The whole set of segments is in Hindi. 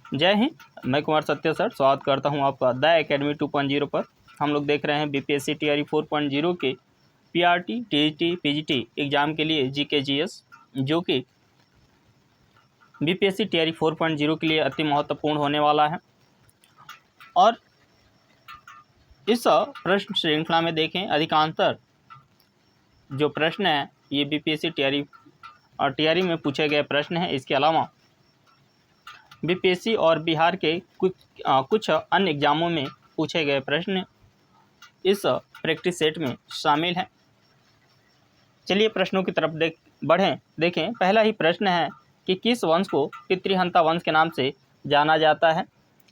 जय हिंद, मैं कुमार सत्य सर स्वागत करता हूं आपका द एकेडमी 2.0 पर। हम लोग देख रहे हैं बीपीएससी टीआरई 4.0 के पीआरटी, टीईटी, पीजीटी एग्ज़ाम के लिए जीके जीएस, जो कि बीपीएससी टीआरई 4.0 के लिए अति महत्वपूर्ण होने वाला है। और इस प्रश्न श्रृंखला में देखें, अधिकांशतः जो प्रश्न है ये बीपीएससी टीआरई में पूछे गए प्रश्न हैं। इसके अलावा बीपीएससी और बिहार के कुछ अन्य एग्जामों में पूछे गए प्रश्न इस प्रैक्टिस सेट में शामिल हैं। चलिए प्रश्नों की तरफ देखें। पहला ही प्रश्न है कि किस वंश को पितृहंता वंश के नाम से जाना जाता है।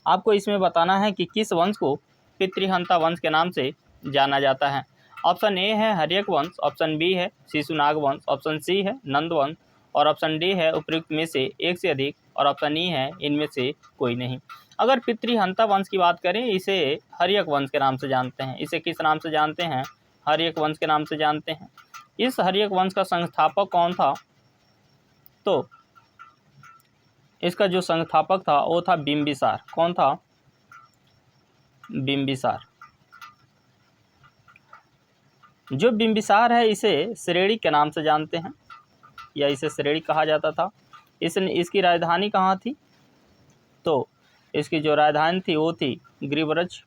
आपको इसमें बताना है कि किस वंश को पितृहंता वंश के नाम से जाना जाता है। ऑप्शन ए है हर्यक वंश, ऑप्शन बी है शिशुनाग वंश, ऑप्शन सी है नंद वंश और ऑप्शन डी है उपयुक्त में से एक से अधिक और ऑप्शन ई है इनमें से कोई नहीं। अगर पितृहंता वंश की बात करें, इसे हर्यक वंश के नाम से जानते हैं। इसे किस नाम से जानते हैं? हर्यक वंश के नाम से जानते हैं। इस हर्यक वंश का संस्थापक कौन था? तो इसका जो संस्थापक था वो था बिंबिसार। कौन था? बिंबिसार। जो बिंबिसार है इसे श्रेणी के नाम से जानते हैं, या इसे श्रेणी कहा जाता था। इसकी राजधानी कहाँ थी? तो इसकी जो राजधानी थी वो थी ग्रीवरज।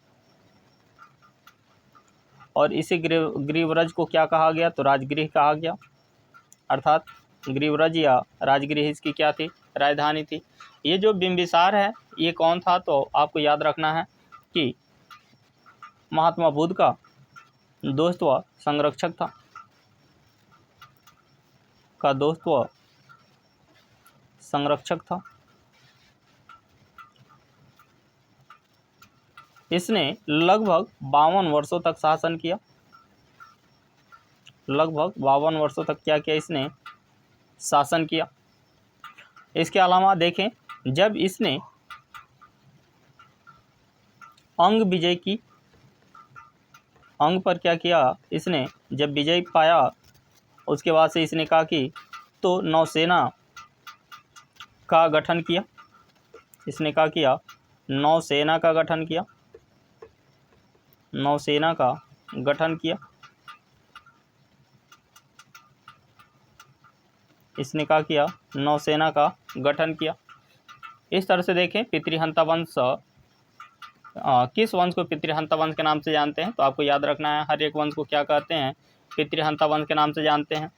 और इसे ग्रीवरज को क्या कहा गया? तो राजगृह कहा गया। अर्थात ग्रीवरज या राजगृह इसकी क्या थी? राजधानी थी। ये जो बिंबिसार है ये कौन था? तो आपको याद रखना है कि महात्मा बुद्ध का दोस्त व संरक्षक था। इसने लगभग 52 वर्षों तक शासन किया। लगभग 52 वर्षों तक क्या किया? इसने शासन किया। इसके अलावा देखें, जब इसने अंग विजय की, अंग पर क्या किया? इसने जब विजय पाया उसके बाद से इसने कहा कि तो नौसेना का गठन किया। इसने क्या किया? नौसेना का गठन किया। नौसेना का गठन किया। इसने क्या किया? नौसेना का गठन किया। इस तरह से देखें, पितृहंता वंश किस वंश को पितृहंता वंश के नाम से जानते हैं? तो आपको याद रखना है हर एक वंश को क्या कहते हैं? पितृहंता वंश के नाम से जानते हैं।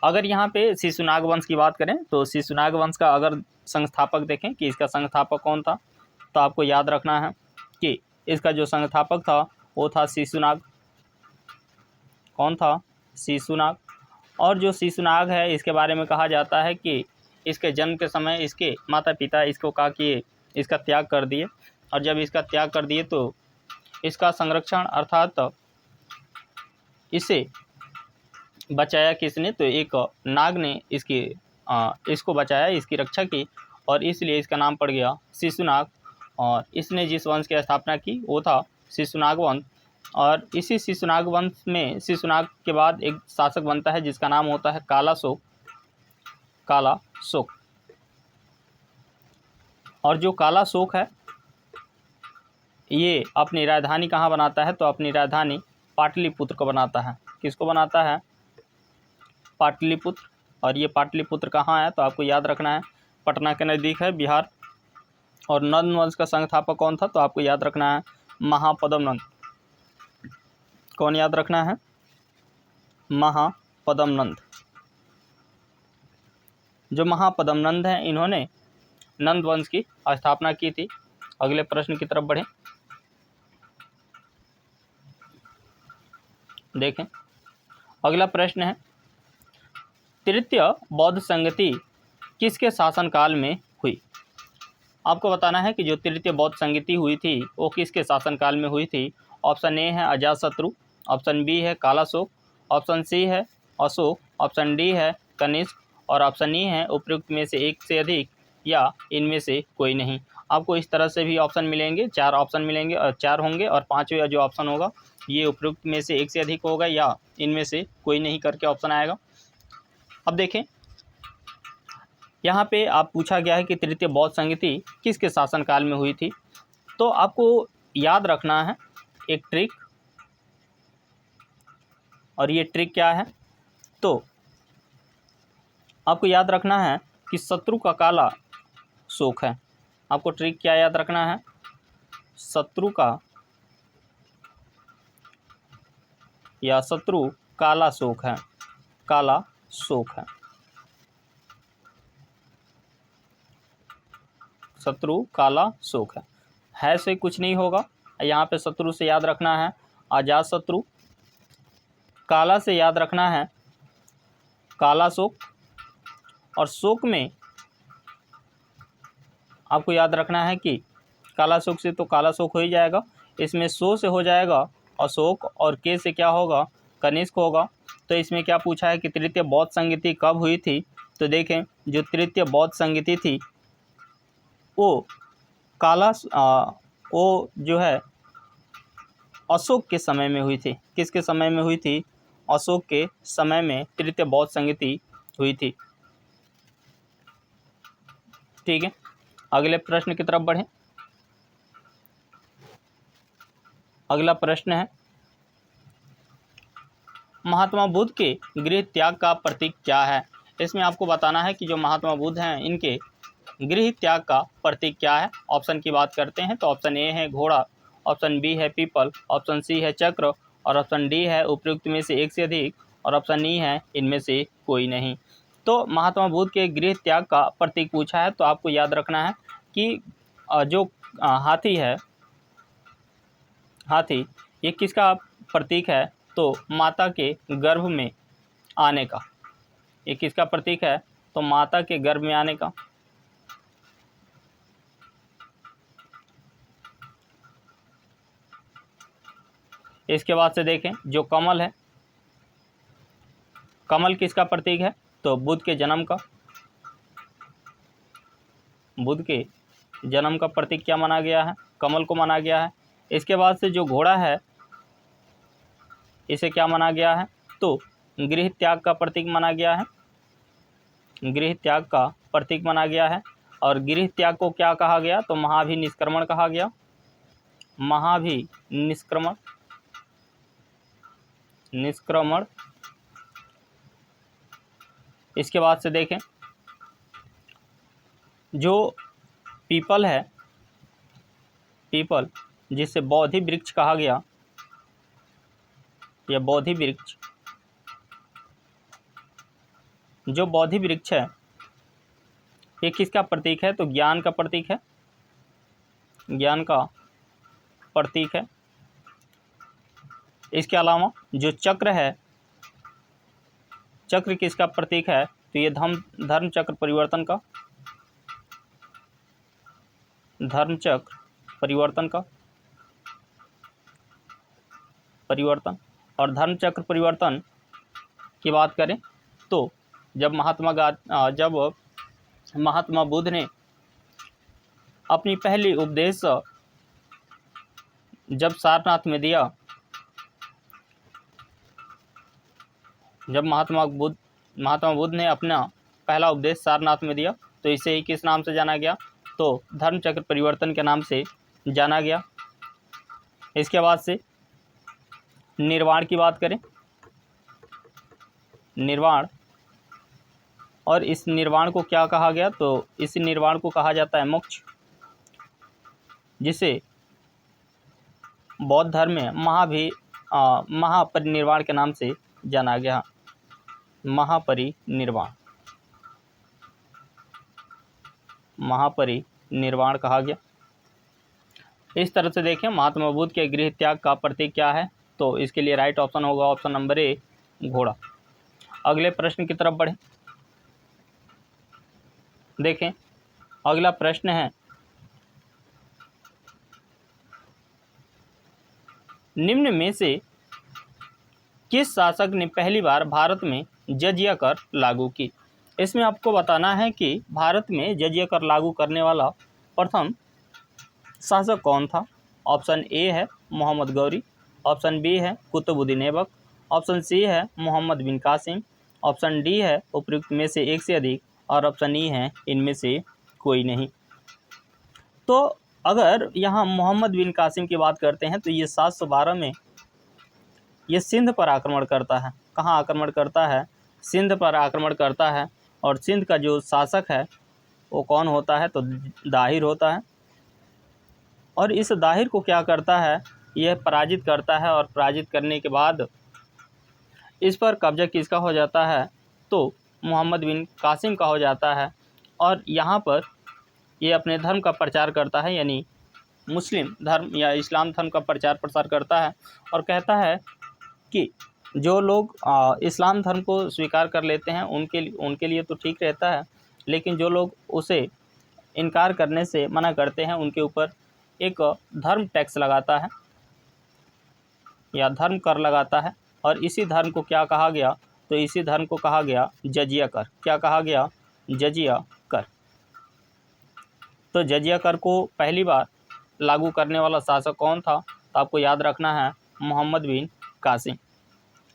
अगर यहाँ पे शिशुनाग वंश की बात करें तो शिशुनाग वंश का अगर संस्थापक देखें कि इसका संस्थापक कौन था, तो आपको याद रखना है कि इसका जो संस्थापक था वो था शिशुनाग। कौन था? शिशुनाग। और जो शिशुनाग है इसके बारे में कहा जाता है कि इसके जन्म के समय इसके माता पिता इसको कहा कि इसका त्याग कर दिए, और जब इसका त्याग कर दिए तो इसका संरक्षण अर्थात इसे बचाया किसने? तो एक नाग ने इसको बचाया, इसकी रक्षा की, और इसलिए इसका नाम पड़ गया शिशुनाग। और इसने जिस वंश की स्थापना की वो था शिशुनाग वंश। और इसी शिशुनाग वंश में शिशुनाग के बाद एक शासक बनता है जिसका नाम होता है कालाशोक। कालाशोक। और जो कालाशोक है ये अपनी राजधानी कहाँ बनाता है? तो अपनी राजधानी पाटलिपुत्र को बनाता है। किसको बनाता है? पाटलिपुत्र। और ये पाटलिपुत्र कहाँ है? तो आपको याद रखना है पटना के नज़दीक है, बिहार। और नंद वंश का संस्थापक कौन था? तो आपको याद रखना है महापद्म नंद। कौन याद रखना है? महापद्म नंद। जो महापद्म नंद हैं इन्होंने नंद वंश की स्थापना की थी। अगले प्रश्न की तरफ बढ़ें। देखें, अगला प्रश्न है तृतीय बौद्ध संगति किसके शासनकाल में हुई? आपको बताना है कि जो तृतीय बौद्ध संगति हुई थी वो किसके शासनकाल में हुई थी। ऑप्शन ए है अजातशत्रु, ऑप्शन बी है कालाशोक, ऑप्शन सी है अशोक, ऑप्शन डी है कनिष्क और ऑप्शन ई है उपयुक्त में से एक से अधिक या इनमें से कोई नहीं। आपको इस तरह से भी ऑप्शन मिलेंगे, 4 ऑप्शन मिलेंगे और 4 होंगे, और 5वां जो ऑप्शन होगा ये उपयुक्त में से एक से अधिक होगा या इनमें से कोई नहीं करके ऑप्शन आएगा। अब देखें, यहाँ पे आप पूछा गया है कि तृतीय बौद्ध संगति किसके शासनकाल में हुई थी। तो आपको याद रखना है एक ट्रिक, और ये ट्रिक क्या है, तो आपको याद रखना है कि शत्रु का काला शोक है। आपको ट्रिक क्या याद रखना है, शत्रु का या शत्रु काला शोक है, काला शोक है, शत्रु काला शोक है से कुछ नहीं होगा। यहाँ पे शत्रु से याद रखना है अजात शत्रु, काला से याद रखना है काला शोक, और शोक में आपको याद रखना है कि काला शोक से तो काला शोक हो ही जाएगा, इसमें सो से हो जाएगा अशोक, और के से क्या होगा, कनिष्क होगा। तो इसमें क्या पूछा है कि तृतीय बौद्ध संगति कब हुई थी। तो देखें जो तृतीय बौद्ध संगति थी वो वो जो है अशोक के समय में हुई थी। किसके समय में हुई थी, अशोक के समय में तृतीय बौद्ध संगति हुई थी। ठीक है, अगले प्रश्न की तरफ बढ़ें। अगला प्रश्न है महात्मा बुद्ध के गृह त्याग का प्रतीक क्या है। इसमें आपको बताना है कि जो महात्मा बुद्ध हैं इनके गृह त्याग का प्रतीक क्या है। ऑप्शन की बात करते हैं तो ऑप्शन ए है घोड़ा, ऑप्शन बी है पीपल, ऑप्शन सी है चक्र, और ऑप्शन डी है उपयुक्त में से एक से अधिक, और ऑप्शन ई है इनमें से कोई नहीं। तो महात्मा बुद्ध के गृह त्याग का प्रतीक पूछा है, तो आपको याद रखना है कि जो हाथी है, हाथी ये किसका प्रतीक है, तो माता के गर्भ में आने का। ये किसका प्रतीक है, तो माता के गर्भ में आने का। इसके बाद से देखें जो कमल है, कमल किसका प्रतीक है, तो बुद्ध के जन्म का। बुद्ध के जन्म का प्रतीक क्या माना गया है, कमल को माना गया है। इसके बाद से जो घोड़ा है इसे क्या माना गया है, तो गृह त्याग का प्रतीक माना गया है, गृह त्याग का प्रतीक माना गया है। और गृह त्याग को क्या कहा गया, तो महाभिनिष्क्रमण कहा गया, महाभिनिष्क्रमण, निष्क्रमण। इसके बाद से देखें जो पीपल है, पीपल जिसे बोधि वृक्ष कहा गया, यह बोधि वृक्ष, जो बोधि वृक्ष है ये किसका प्रतीक है, तो ज्ञान का प्रतीक है, ज्ञान का प्रतीक है। इसके अलावा जो चक्र है, चक्र किसका प्रतीक है, तो ये धर्म चक्र परिवर्तन का, धर्म चक्र परिवर्तन का, परिवर्तन। और धर्म चक्र परिवर्तन की बात करें तो जब महात्मा बुद्ध ने अपनी पहली उपदेश जब सारनाथ में दिया, जब महात्मा बुद्ध ने अपना पहला उपदेश सारनाथ में दिया, तो इसे ही किस नाम से जाना गया, तो धर्म चक्र परिवर्तन के नाम से जाना गया। इसके बाद से निर्वाण की बात करें, निर्वाण, और इस निर्वाण को क्या कहा गया, तो इस निर्वाण को कहा जाता है मोक्ष, जिसे बौद्ध धर्म में महापरिनिर्वाण के नाम से जाना गया, महापरिनिर्वाण, महापरिनिर्वाण कहा गया। इस तरह से देखें महात्मा बुद्ध के गृह त्याग का प्रतीक क्या है, तो इसके लिए राइट ऑप्शन होगा ऑप्शन नंबर ए घोड़ा। अगले प्रश्न की तरफ बढ़ें। देखें अगला प्रश्न है निम्न में से किस शासक ने पहली बार भारत में जजिया कर लागू की। इसमें आपको बताना है कि भारत में जजिया कर लागू करने वाला प्रथम शासक कौन था। ऑप्शन ए है मोहम्मद गौरी, ऑप्शन बी है कुतुबुद्दीन ऐबक, ऑप्शन सी है मोहम्मद बिन कासिम, ऑप्शन डी है उपयुक्त में से एक से अधिक, और ऑप्शन ई है इनमें से कोई नहीं। तो अगर यहाँ मोहम्मद बिन कासिम की बात करते हैं तो ये 712 में ये सिंध पर आक्रमण करता है। कहाँ आक्रमण करता है? सिंध पर आक्रमण करता है। और सिंध का जो शासक है वो कौन होता है? तो दाहिर होता है। और इस दाहिर को क्या करता है? यह पराजित करता है। और पराजित करने के बाद इस पर कब्जा किसका हो जाता है? तो मोहम्मद बिन कासिम का हो जाता है। और यहाँ पर ये अपने धर्म का प्रचार करता है, यानी मुस्लिम धर्म या इस्लाम धर्म का प्रचार प्रसार करता है और कहता है कि जो लोग इस्लाम धर्म को स्वीकार कर लेते हैं उनके लिए तो ठीक रहता है, लेकिन जो लोग उसे इनकार करने से मना करते हैं उनके ऊपर एक धर्म टैक्स लगाता है या धर्म कर लगाता है। और इसी धर्म को क्या कहा गया? तो इसी धर्म को कहा गया जजिया कर। क्या कहा गया? जजिया कर। तो जजिया कर को पहली बार लागू करने वाला शासक कौन था? तो आपको याद रखना है मोहम्मद बिन कासिम।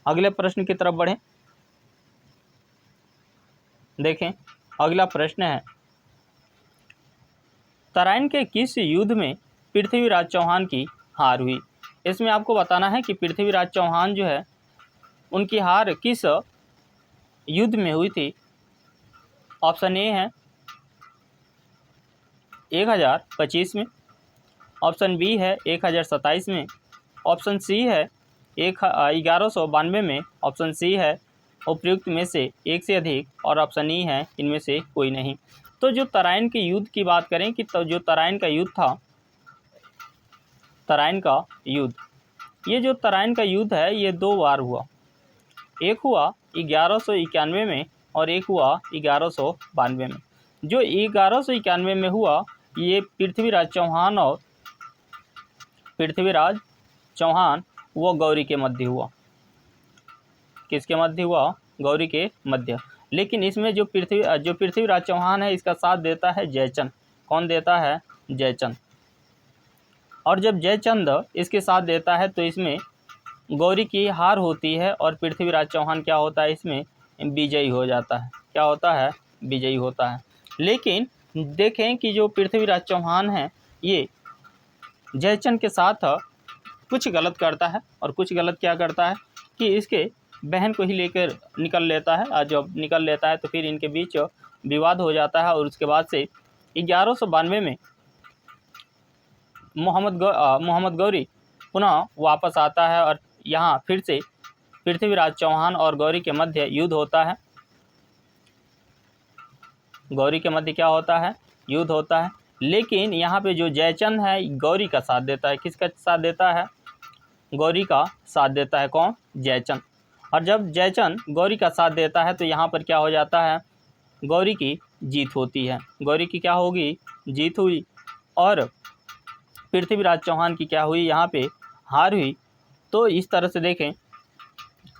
अगले प्रश्न की तरफ बढ़ें। देखें, अगला प्रश्न है, तराइन के किस युद्ध में पृथ्वीराज चौहान की हार हुई? इसमें आपको बताना है कि पृथ्वीराज चौहान जो है उनकी हार किस युद्ध में हुई थी। ऑप्शन ए है 1025 में, ऑप्शन बी है 1027 में, ऑप्शन सी है 1192 में, ऑप्शन सी है उपयुक्त में से एक से अधिक, और ऑप्शन ई है इनमें से कोई नहीं। तो जो तराइन के युद्ध की बात करें कि तो जो तराइन का युद्ध था, तराइन का युद्ध, ये जो तराइन का युद्ध है ये 2 बार हुआ। एक हुआ 1191 में और एक हुआ 1192 में। जो 1191 में हुआ ये पृथ्वीराज चौहान वो गौरी के मध्य हुआ। किसके मध्य हुआ? गौरी के मध्य। लेकिन इसमें जो पृथ्वीराज चौहान है इसका साथ देता है जयचंद। कौन देता है? जयचंद। और जब जयचंद इसके साथ देता है तो इसमें गौरी की हार होती है और पृथ्वीराज चौहान क्या होता है? इसमें विजयी हो जाता है। क्या होता है? विजयी होता है। लेकिन देखें कि जो पृथ्वीराज चौहान है ये जयचंद के साथ कुछ गलत करता है। और कुछ गलत क्या करता है कि इसके बहन को ही लेकर निकल लेता है। और जब निकल लेता है तो फिर इनके बीच विवाद हो जाता है। और उसके बाद से 1192 में मोहम्मद गौरी पुनः वापस आता है और यहाँ फिर से पृथ्वीराज चौहान और गौरी के मध्य युद्ध होता है। गौरी के मध्य क्या होता है? युद्ध होता है। लेकिन यहाँ पे जो जयचंद है गौरी का साथ देता है। किसका साथ देता है? गौरी का साथ देता है। कौन? जयचंद। और जब जयचंद गौरी का साथ देता है तो यहाँ पर क्या हो जाता है? गौरी की जीत होती है। गौरी की क्या होगी? जीत हुई। और पृथ्वीराज चौहान की क्या हुई? यहाँ पे हार हुई। तो इस तरह से देखें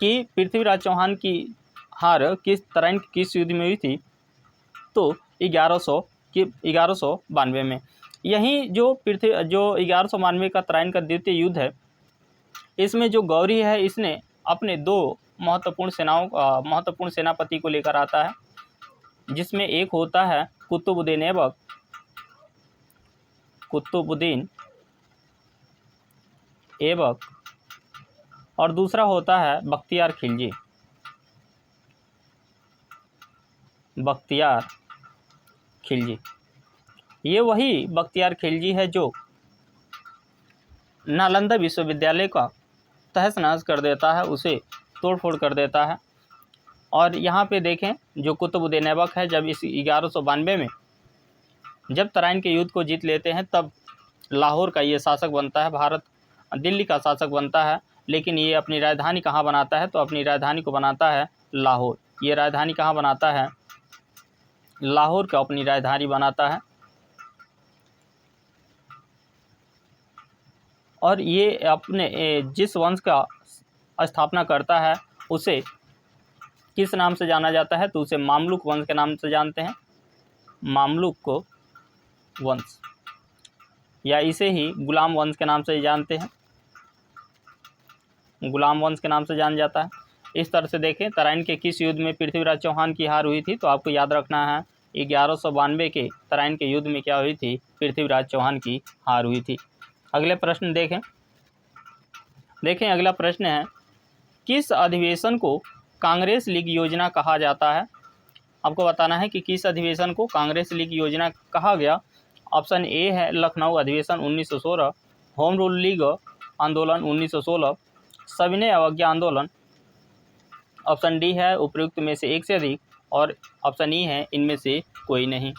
कि पृथ्वीराज चौहान की हार तराइन किस युद्ध में हुई थी? तो 1192 में। यही जो 1192 का तराइन का द्वितीय युद्ध है, इसमें जो गौरी है इसने अपने 2 महत्वपूर्ण सेनापति को लेकर आता है, जिसमें एक होता है कुतुबुद्दीन ऐबक और दूसरा होता है बख्तियार खिलजी। ये वही बख्तियार खिलजी है जो नालंदा विश्वविद्यालय का तहस नहस कर देता है, उसे तोड़ फोड़ कर देता है। और यहाँ पे देखें जो कुतुबुद्दीन ऐबक है, जब इस 1192 में जब तराइन के युद्ध को जीत लेते हैं तब लाहौर का ये शासक बनता है, भारत दिल्ली का शासक बनता है। लेकिन ये अपनी राजधानी कहाँ बनाता है? तो अपनी राजधानी को बनाता है लाहौर। ये राजधानी कहाँ बनाता है? लाहौर का अपनी राजधानी बनाता है। और ये अपने जिस वंश का स्थापना करता है उसे किस नाम से जाना जाता है? तो उसे मामलुक वंश के नाम से जानते हैं। मामलुक वंश, या इसे ही गुलाम वंश के नाम से जानते हैं। गुलाम वंश के नाम से जाना जाता है। इस तरह से देखें, तराइन के किस युद्ध में पृथ्वीराज चौहान की हार हुई थी, तो आपको याद रखना है 1192 के तराइन के युद्ध में क्या हुई थी, पृथ्वीराज चौहान की हार हुई थी। अगले प्रश्न देखें अगला प्रश्न है, किस अधिवेशन को कांग्रेस लीग योजना कहा जाता है। आपको बताना है कि किस अधिवेशन को कांग्रेस लीग योजना कहा गया। ऑप्शन ए है लखनऊ अधिवेशन 1916, होम रूल लीग आंदोलन 1916, सविनय अवज्ञा आंदोलन। ऑप्शन डी है उपयुक्त में से एक से अधिक, और ऑप्शन ई है इनमें से कोई नहीं।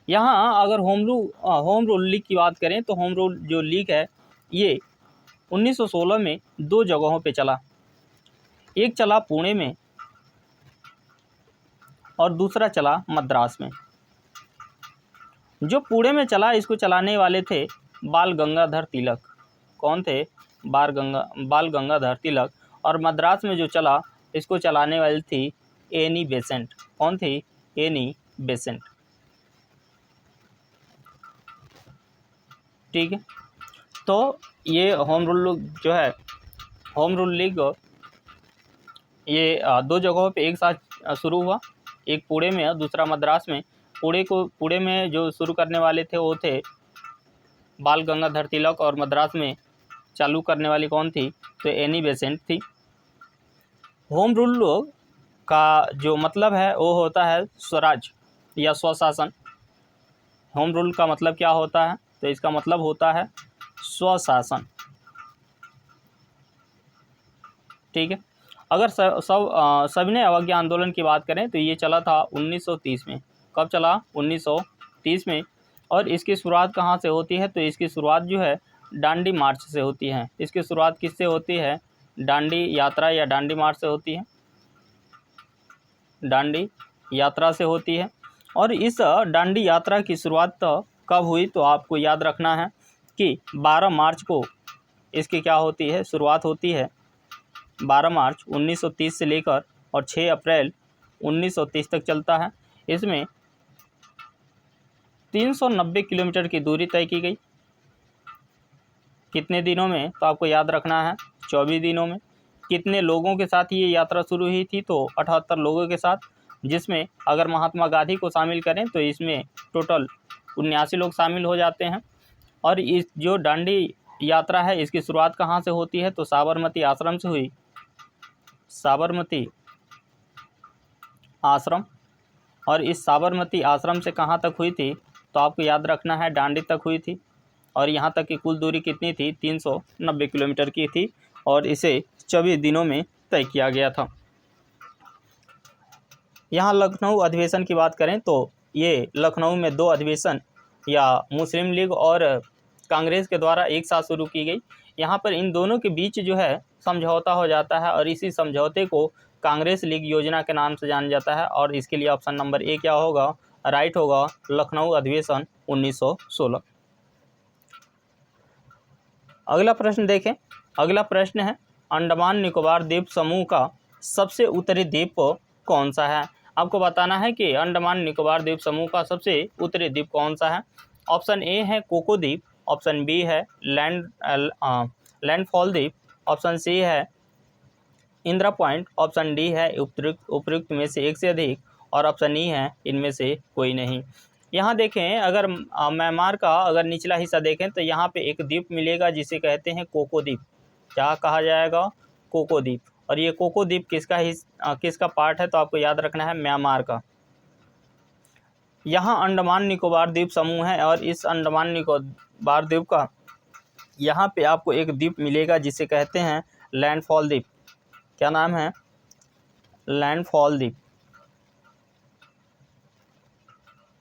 यहाँ अगर होम रूल लीग की बात करें तो होम रूल जो लीग है ये 1916 में दो जगहों पे चला, एक चला पुणे में और दूसरा चला मद्रास में। जो पुणे में चला इसको चलाने वाले थे बाल गंगाधर तिलक। कौन थे? बाल गंगाधर तिलक। और मद्रास में जो चला इसको चलाने वाली थी एनी बेसेंट। कौन थी? Annie Besant. ठीक है, तो ये होम रूल लीग ये दो जगहों पे एक साथ शुरू हुआ, एक पुणे में और दूसरा मद्रास में। पुणे में जो शुरू करने वाले थे वो थे बाल गंगाधर तिलक, और मद्रास में चालू करने वाली कौन थी? तो एनी बेसेंट थी। होम रूल का जो मतलब है वो होता है स्वराज या स्वशासन। होम रूल का मतलब क्या होता है? तो इसका मतलब होता है स्वशासन। ठीक है, अगर सविनय अवज्ञा आंदोलन की बात करें तो ये चला था 1930 में। कब चला? 1930 में। और इसकी शुरुआत कहाँ से होती है? तो इसकी शुरुआत जो है डांडी मार्च से होती है। इसकी शुरुआत किससे होती है? डांडी यात्रा या डांडी मार्च से होती है, डांडी यात्रा से होती है। और इस डांडी यात्रा की शुरुआत कब हुई? तो आपको याद रखना है कि 12 मार्च को इसकी क्या होती है? शुरुआत होती है। 12 मार्च 1930 से लेकर और 6 अप्रैल 1930 तक चलता है। इसमें 390 किलोमीटर की दूरी तय की गई। कितने दिनों में? तो आपको याद रखना है 24 दिनों में। कितने लोगों के साथ ये यात्रा शुरू हुई थी? तो 78 लोगों के साथ, जिसमें अगर महात्मा गांधी को शामिल करें तो इसमें टोटल 79 लोग शामिल हो जाते हैं। और इस जो डांडी यात्रा है इसकी शुरुआत कहाँ से होती है? तो साबरमती आश्रम से हुई। साबरमती आश्रम। और इस साबरमती आश्रम से कहाँ तक हुई थी? तो आपको याद रखना है डांडी तक हुई थी। और यहाँ तक की कुल दूरी कितनी थी? 390 किलोमीटर की थी, और इसे 24 दिनों में तय किया गया था। यहाँ लखनऊ अधिवेशन की बात करें तो ये लखनऊ में दो अधिवेशन या मुस्लिम लीग और कांग्रेस के द्वारा एक साथ शुरू की गई। यहाँ पर इन दोनों के बीच जो है समझौता हो जाता है, और इसी समझौते को कांग्रेस लीग योजना के नाम से जाना जाता है। और इसके लिए ऑप्शन नंबर ए क्या होगा? राइट होगा, लखनऊ अधिवेशन 1916। अगला प्रश्न देखें। अगला प्रश्न है, अंडमान निकोबार द्वीप समूह का सबसे उत्तरी द्वीप कौन सा है? आपको बताना है कि अंडमान निकोबार द्वीप समूह का सबसे उत्तरी द्वीप कौन सा है। ऑप्शन ए है कोको द्वीप, ऑप्शन बी है लैंडफॉल द्वीप, ऑप्शन सी है इंदिरा पॉइंट, ऑप्शन डी है उपयुक्त में से एक से अधिक, और ऑप्शन ई है इनमें से कोई नहीं। यहाँ देखें, अगर म्यांमार का अगर निचला हिस्सा देखें तो यहाँ पे एक द्वीप मिलेगा जिसे कहते हैं कोको द्वीप। क्या कहा जाएगा? कोको द्वीप। और ये कोको द्वीप किसका पार्ट है? तो आपको याद रखना है म्यांमार का। यहाँ अंडमान निकोबार द्वीप समूह है, और इस अंडमान निकोबार द्वीप का यहाँ पे आपको एक द्वीप मिलेगा जिसे कहते हैं लैंडफॉल द्वीप। क्या नाम है? लैंडफॉल द्वीप।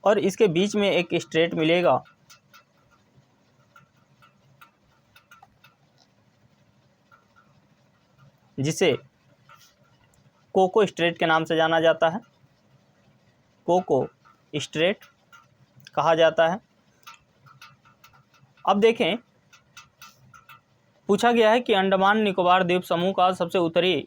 और इसके बीच में एक स्ट्रेट मिलेगा जिसे कोको स्ट्रेट के नाम से जाना जाता है। कोको स्ट्रेट कहा जाता है। अब देखें, पूछा गया है कि अंडमान निकोबार द्वीप समूह का सबसे उत्तरी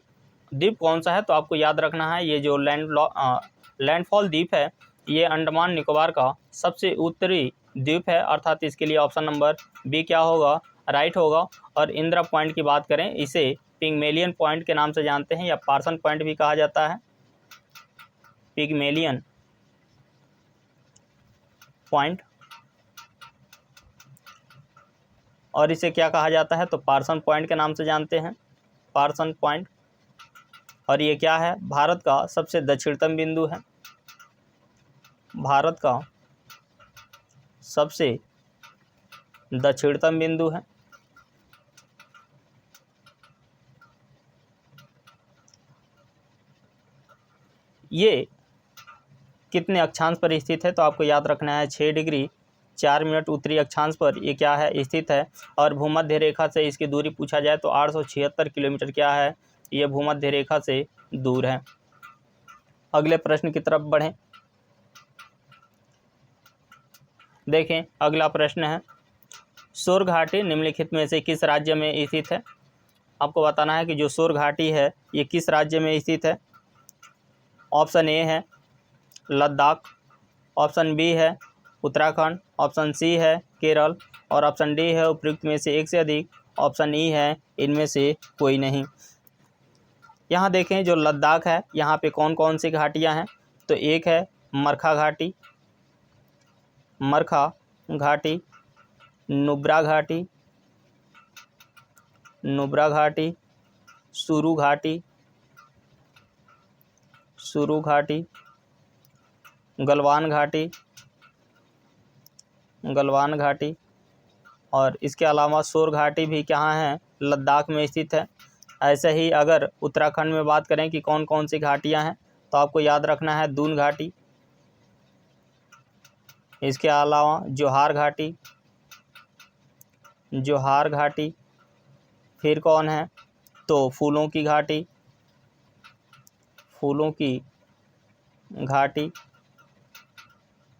द्वीप कौन सा है। तो आपको याद रखना है ये जो लैंडफॉल द्वीप है ये अंडमान निकोबार का सबसे उत्तरी द्वीप है, अर्थात इसके लिए ऑप्शन नंबर बी क्या होगा? राइट होगा। और इंदिरा पॉइंट की बात करें, इसे पिग्मेलियन पॉइंट के नाम से जानते हैं या पार्सन पॉइंट भी कहा जाता है। पिग्मेलियन पॉइंट, और इसे क्या कहा जाता है तो पार्सन पॉइंट के नाम से जानते हैं, पार्सन पॉइंट। और ये क्या है, भारत का सबसे दक्षिणतम बिंदु है, भारत का सबसे दक्षिणतम बिंदु है। ये कितने अक्षांश पर स्थित है तो आपको याद रखना है 6 डिग्री 4 मिनट उत्तरी अक्षांश पर ये क्या है, स्थित है। और भूमध्य रेखा से इसकी दूरी पूछा जाए तो 876 किलोमीटर क्या है, ये भूमध्य रेखा से दूर है। अगले प्रश्न की तरफ बढ़ें। देखें अगला प्रश्न है, सौर घाटी निम्नलिखित में से किस राज्य में स्थित है। आपको बताना है कि जो सौर घाटी है ये किस राज्य में स्थित है। ऑप्शन ए है लद्दाख, ऑप्शन बी है उत्तराखंड, ऑप्शन सी है केरल, और ऑप्शन डी है उपयुक्त में से एक से अधिक, ऑप्शन ई है इनमें से कोई नहीं। यहाँ देखें जो लद्दाख है यहाँ पे कौन कौन सी घाटियाँ हैं, तो एक है मरखा घाटी, मरखा घाटी, नुब्रा घाटी, नुब्रा घाटी, सुरू घाटी, सुरू घाटी, गलवान घाटी, गलवान घाटी, और इसके अलावा सौर घाटी भी कहाँ है, लद्दाख में स्थित है। ऐसे ही अगर उत्तराखंड में बात करें कि कौन कौन सी घाटियाँ हैं तो आपको याद रखना है दून घाटी, इसके अलावा जोहार घाटी, जोहार घाटी, फिर कौन है तो फूलों की घाटी, फूलों की घाटी,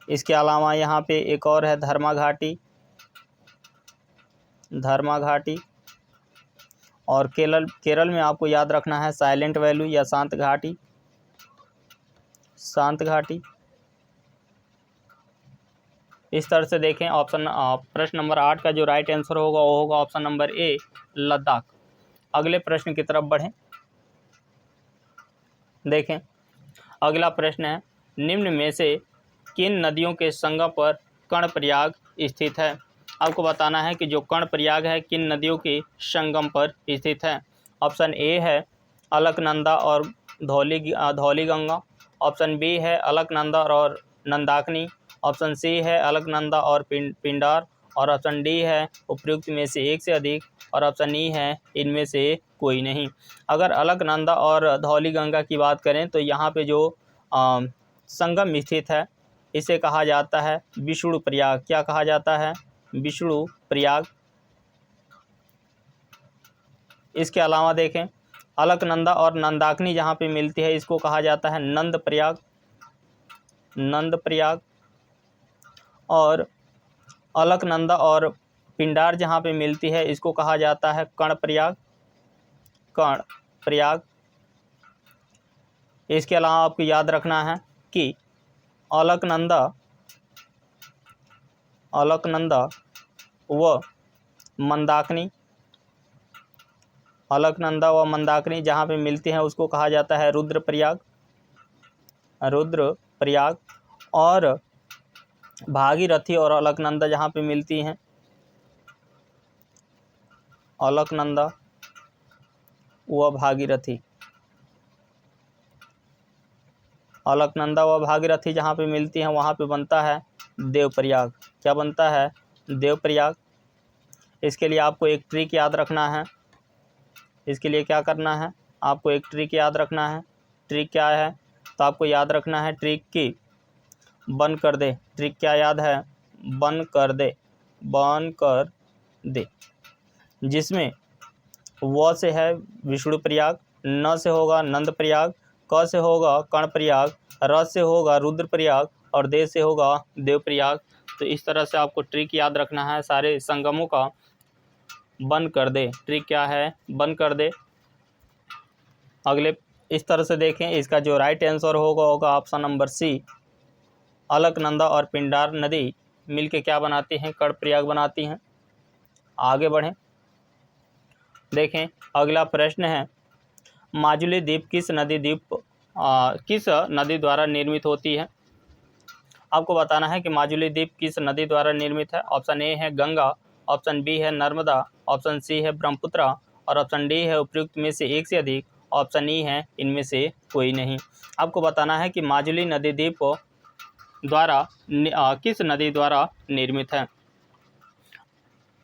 इसके अलावा यहाँ पे एक और है धर्मा घाटी, धर्मा घाटी, और केरल में आपको याद रखना है साइलेंट वैली या शांत घाटी, शांत घाटी। इस तरह से देखें ऑप्शन प्रश्न नंबर 8 का जो राइट आंसर होगा वो होगा ऑप्शन नंबर ए लद्दाख। अगले प्रश्न की तरफ बढ़ें। देखें अगला प्रश्न है, निम्न में से किन नदियों के संगम पर कर्णप्रयाग स्थित है। आपको बताना है कि जो कर्णप्रयाग है किन नदियों के संगम पर स्थित है। ऑप्शन ए है अलकनंदा और धौली गंगा, ऑप्शन बी है अलकनंदा और नंदाकिनी, ऑप्शन सी है अलकनंदा और पिंडार, और ऑप्शन डी है उपयुक्त में से एक से अधिक, और ऑप्शन ई है इनमें से कोई नहीं। अगर अलकनंदा और धौली गंगा की बात करें तो यहाँ पे जो संगम स्थित है इसे कहा जाता है विष्णु प्रयाग। क्या कहा जाता है, विष्णु प्रयाग। इसके अलावा देखें अलकनंदा और नंदाकिनी जहाँ पे मिलती है इसको कहा जाता है नंद प्रयाग, नंद प्रयाग। और अलकनंदा और पिंडार जहाँ पे मिलती है इसको कहा जाता है कर्ण प्रयाग, कर्ण प्रयाग। इसके अलावा आपको याद रखना है कि अलकनंदा व मंदाकिनी, अलकनंदा व मंदाकिनी जहाँ पे मिलती हैं उसको कहा जाता है रुद्रप्रयाग, रुद्रप्रयाग। और भागीरथी और अलकनंदा जहाँ पे मिलती हैं, अलकनंदा व भागीरथी, अलकनंदा व भागीरथी जहाँ पे मिलती हैं वहाँ पे बनता है देवप्रयाग। क्या बनता है, देवप्रयाग। इसके लिए आपको एक ट्रिक याद रखना है, इसके लिए क्या करना है, आपको एक ट्रिक याद रखना है। ट्रिक क्या है तो आपको याद रखना है ट्रिक की बंद कर दे। ट्रिक क्या याद है, बंद कर दे, बंद कर दे। जिसमें व से है विष्णु प्रयाग, न से होगा नंद प्रयाग, क से होगा कर्ण प्रयाग, र से होगा रुद्र प्रयाग, और दे से होगा देव प्रयाग। तो इस तरह से आपको ट्रिक याद रखना है सारे संगमों का बंद कर दे। ट्रिक क्या है, बंद कर दे। अगले इस तरह से देखें, इसका जो राइट आंसर होगा ऑप्शन नंबर सी, अलकनंदा और पिंडार नदी मिलके क्या बनाती हैं, कर्णप्रयाग बनाती हैं। आगे बढ़ें। देखें अगला प्रश्न है, माजुली द्वीप किस नदी द्वारा निर्मित होती है? आपको बताना है कि माजुली द्वीप किस नदी द्वारा निर्मित है। ऑप्शन ए है गंगा, ऑप्शन बी है नर्मदा, ऑप्शन सी है ब्रह्मपुत्र और ऑप्शन डी है उपयुक्त में से एक से अधिक, ऑप्शन ई है इनमें से कोई नहीं। आपको बताना है कि माजुली नदी द्वीप द्वारा किस नदी द्वारा निर्मित है।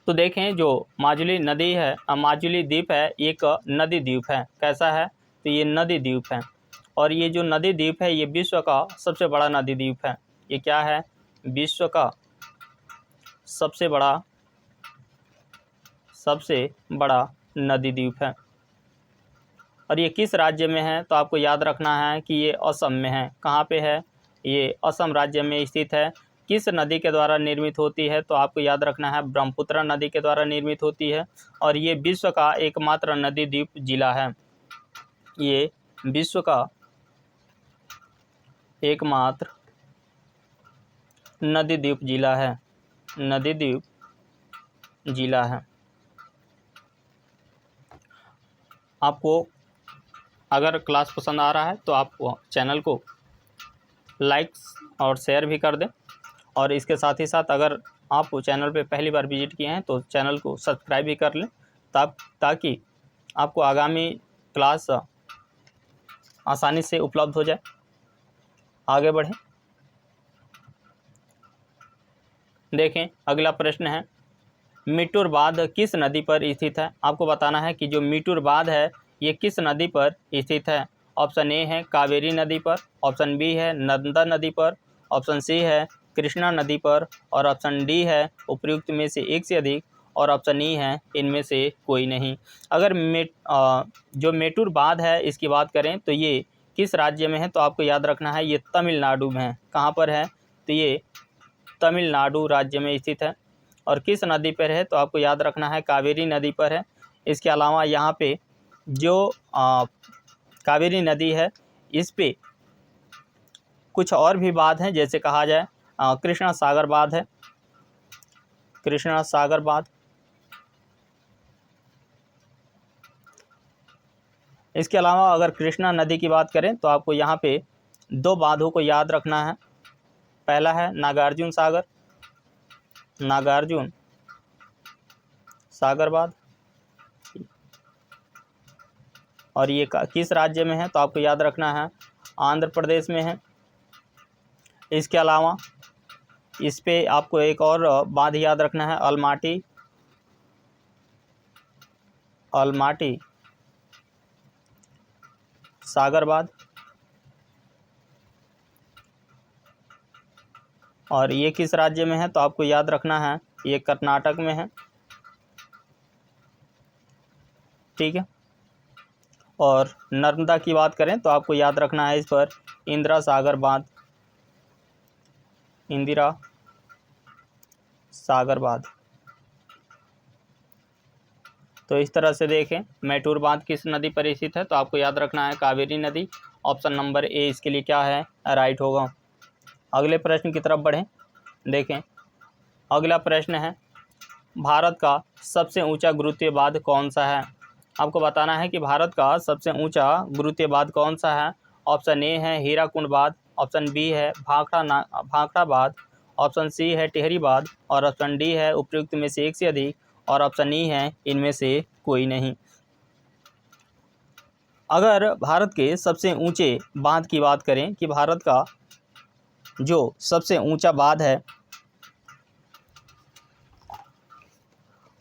तो देखें जो माजुली नदी है, माजुली द्वीप है, एक नदी द्वीप है। कैसा है? तो ये नदी द्वीप है और ये जो नदी द्वीप है ये विश्व का सबसे बड़ा नदी द्वीप है। ये क्या है? विश्व का सबसे बड़ा नदी द्वीप है। और ये किस राज्य में है? तो आपको याद रखना है कि ये असम में है। कहाँ पे है? ये असम राज्य में स्थित है। किस नदी के द्वारा निर्मित होती है? तो आपको याद रखना है ब्रह्मपुत्र नदी के द्वारा निर्मित होती है और ये विश्व का एकमात्र नदी द्वीप जिला है। ये विश्व का एकमात्र नदी द्वीप जिला है। नदी द्वीप जिला है। आपको अगर क्लास पसंद आ रहा है तो आप चैनल को लाइक्स और शेयर भी कर दें और इसके साथ ही साथ अगर आप चैनल पे पहली बार विजिट किए हैं तो चैनल को सब्सक्राइब भी कर लें ताकि आपको आगामी क्लास आसानी से उपलब्ध हो जाए। आगे बढ़ें। देखें अगला प्रश्न है, मिटूर बांध किस नदी पर स्थित है? आपको बताना है कि जो मिटूर बांध है ये किस नदी पर स्थित है। ऑप्शन ए है कावेरी नदी पर, ऑप्शन बी है नर्मदा नदी पर, ऑप्शन सी है कृष्णा नदी पर और ऑप्शन डी है उपयुक्त में से एक से अधिक और ऑप्शन ई है इनमें से कोई नहीं। अगर जो मेटूर बांध है इसकी बात करें तो ये किस राज्य में है? तो आपको याद रखना है ये तमिलनाडु में है। कहाँ पर है? तो ये तमिलनाडु राज्य में स्थित है। और किस नदी पर है? तो आपको याद रखना है कावेरी नदी पर है। इसके अलावा यहाँ पे जो कावेरी नदी है इस पे कुछ और भी बांध हैं, जैसे कहा जाए कृष्णा सागर बांध है। कृष्णा सागर बांध। इसके अलावा अगर कृष्णा नदी की बात करें तो आपको यहाँ पे दो बांधों को याद रखना है। पहला है नागार्जुन सागर बांध और ये किस राज्य में है? तो आपको याद रखना है आंध्र प्रदेश में है। इसके अलावा इस पे आपको एक और बांध याद रखना है अलमाटी सागर बांध और ये किस राज्य में है? तो आपको याद रखना है ये कर्नाटक में है। ठीक है। और नर्मदा की बात करें तो आपको याद रखना है इस पर इंदिरा सागर बांध। तो इस तरह से देखें मेटूर बांध किस नदी पर स्थित है? तो आपको याद रखना है कावेरी नदी। ऑप्शन नंबर ए इसके लिए क्या है? राइट होगा। अगले प्रश्न की तरफ बढ़ें। देखें अगला प्रश्न है, भारत का सबसे ऊंचा गुरुत्वीय बांध कौन सा है? आपको बताना है कि भारत का सबसे ऊंचा गुरुत्वीय बांध कौन सा है। ऑप्शन ए है हीराकुंड बांध, ऑप्शन बी है भाखड़ा बांध, ऑप्शन सी है टिहरी बांध और ऑप्शन डी है उपयुक्त में से एक से अधिक और ऑप्शन ई है इनमें से कोई नहीं। अगर भारत के सबसे ऊंचे बांध की बात करें कि भारत का जो सबसे ऊंचा बांध है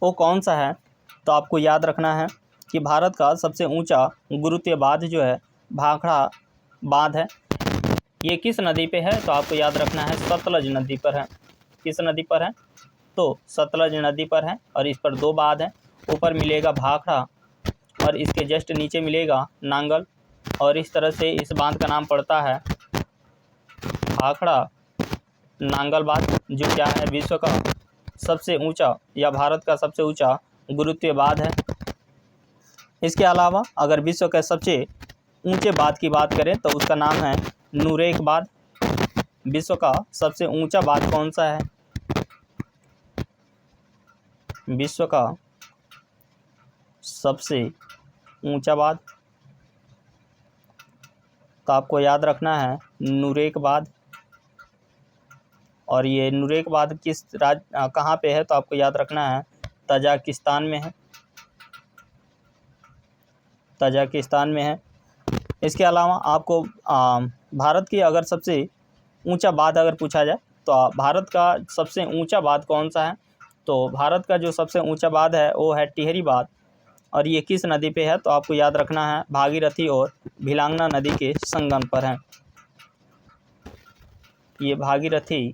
वो कौन सा है? तो आपको याद रखना है कि भारत का सबसे ऊंचा गुरुत्वीय बांध जो है भाखड़ा बांध है। ये किस नदी पे है? तो आपको याद रखना है सतलज नदी पर है। किस नदी पर है? तो सतलज नदी पर है और इस पर दो बांध हैं। ऊपर मिलेगा भाखड़ा और इसके जस्ट नीचे मिलेगा नांगल और इस तरह से इस बांध का नाम पड़ता है भाखड़ा नांगल बांध, जो क्या है विश्व का सबसे ऊंचा या भारत का सबसे ऊंचा गुरुत्वीय बांध है। इसके अलावा अगर विश्व के सबसे ऊंचे बांध की बात करें तो उसका नाम है नूरेक बांध। विश्व का सबसे ऊंचा बांध कौन सा है? विश्व का सबसे ऊंचा बांध, तो आपको याद रखना है नुरेक बांध। और ये नुरेक बांध किस कहाँ पे है, तो आपको याद रखना है तजाकिस्तान में है, तजाकिस्तान में है। इसके अलावा आपको भारत की अगर सबसे ऊंचा बांध अगर पूछा जाए तो भारत का सबसे ऊंचा बांध कौन सा है, तो भारत का जो सबसे ऊंचा बांध है वो है टिहरी बांध। और ये किस नदी पे है, तो आपको याद रखना है भागीरथी और भिलांगना नदी के संगम पर है। ये भागीरथी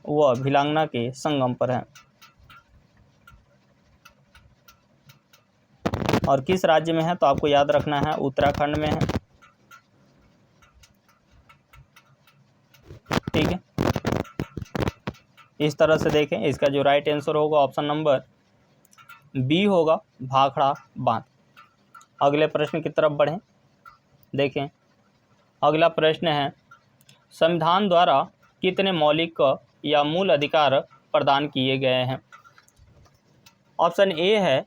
व भिलांगना के संगम पर है। और किस राज्य में है, तो आपको याद रखना है उत्तराखंड में है। ठीक है, इस तरह से देखें, इसका जो राइट आंसर होगा ऑप्शन नंबर बी होगा, भाखड़ा बांध। अगले प्रश्न की तरफ बढ़ें। देखें, अगला प्रश्न है संविधान द्वारा कितने मौलिक या मूल अधिकार प्रदान किए गए हैं। ऑप्शन ए है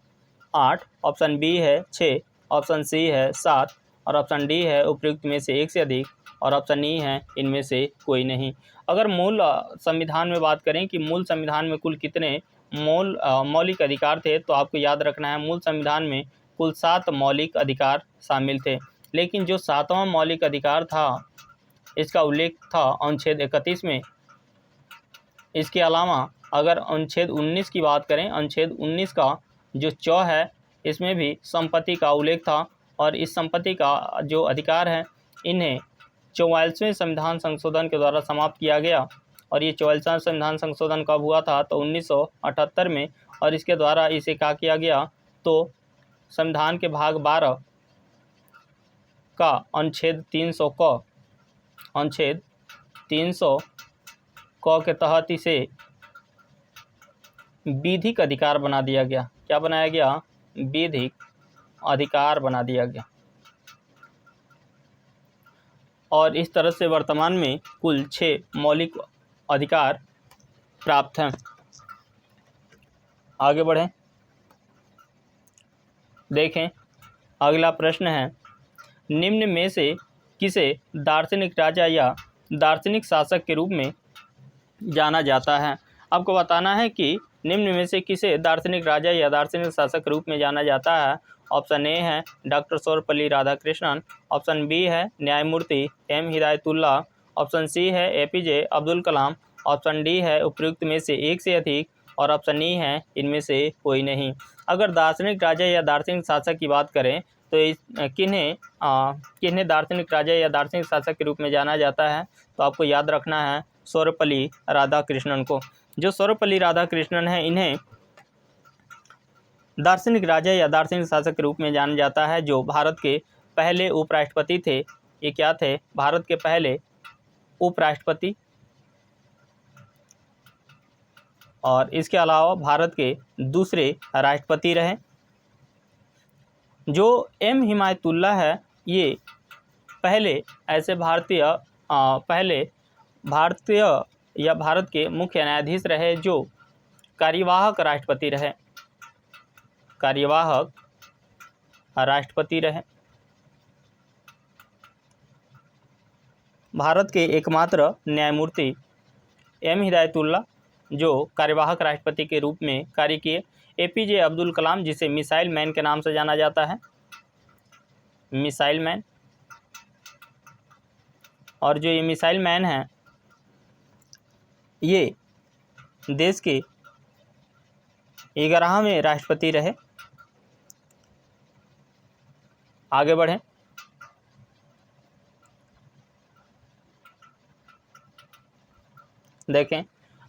8, ऑप्शन बी है 6, ऑप्शन सी है 7 और ऑप्शन डी है उपयुक्त में से एक से अधिक और ऑप्शन ई है इनमें से कोई नहीं। अगर मूल संविधान में बात करें कि मूल संविधान में कुल कितने मौलिक अधिकार थे, तो आपको याद रखना है मूल संविधान में कुल 7 मौलिक अधिकार शामिल थे। लेकिन जो 7वां मौलिक अधिकार था इसका उल्लेख था अनुच्छेद 31 में। इसके अलावा अगर अनुच्छेद 19 की बात करें, अनुच्छेद 19 का जो 4 है इसमें भी संपत्ति का उल्लेख था। और इस संपत्ति का जो अधिकार है इन्हें 44वें संविधान संशोधन के द्वारा समाप्त किया गया। और ये 44वां संविधान संशोधन कब हुआ था, तो 1978 में। और इसके द्वारा इसे क्या किया गया, तो संविधान के भाग 12 का अनुच्छेद 300 क के तहत इसे विधिक अधिकार बना दिया गया। क्या बनाया गया, विधिक अधिकार बना दिया गया। और इस तरह से वर्तमान में कुल 6 मौलिक अधिकार प्राप्त हैं। आगे बढ़ें। देखें, अगला प्रश्न है निम्न में से किसे दार्शनिक राजा या दार्शनिक शासक के रूप में जाना जाता है। आपको बताना है कि निम्न में से किसे दार्शनिक राजा या दार्शनिक शासक के रूप में जाना जाता है। ऑप्शन ए है doctor Sarvepalli Radhakrishnan, option B है न्यायमूर्ति एम हिदायतुल्लाह, ऑप्शन सी है APJ Abdul Kalam, option D है उपयुक्त में से एक से अधिक और ऑप्शन ई है इनमें से कोई नहीं। अगर दार्शनिक राजा या दार्शनिक शासक की बात करें तो किन्हें दार्शनिक राजा या दार्शनिक शासक के रूप में जाना जाता है, तो आपको याद रखना है सर्वपल्ली राधाकृष्णन को। जो सर्वपल्ली राधाकृष्णन है इन्हें दार्शनिक राजा या दार्शनिक शासक के रूप में जाना जाता है, जो भारत के पहले उपराष्ट्रपति थे। ये क्या थे, भारत के पहले उपराष्ट्रपति। और इसके अलावा भारत के दूसरे राष्ट्रपति रहे। जो एम हिदायतुल्लाह है ये पहले ऐसे भारतीय या भारत के मुख्य न्यायाधीश रहे जो कार्यवाहक राष्ट्रपति रहे, कार्यवाहक राष्ट्रपति रहे। भारत के एकमात्र न्यायमूर्ति एम हिदायतुल्लाह जो कार्यवाहक राष्ट्रपति के रूप में कार्य किए। एपीजे अब्दुल कलाम जिसे मिसाइल मैन के नाम से जाना जाता है, मिसाइल मैन। और जो ये मिसाइल मैन हैं ये देश के 11वें राष्ट्रपति रहे। आगे बढ़ें। देखें,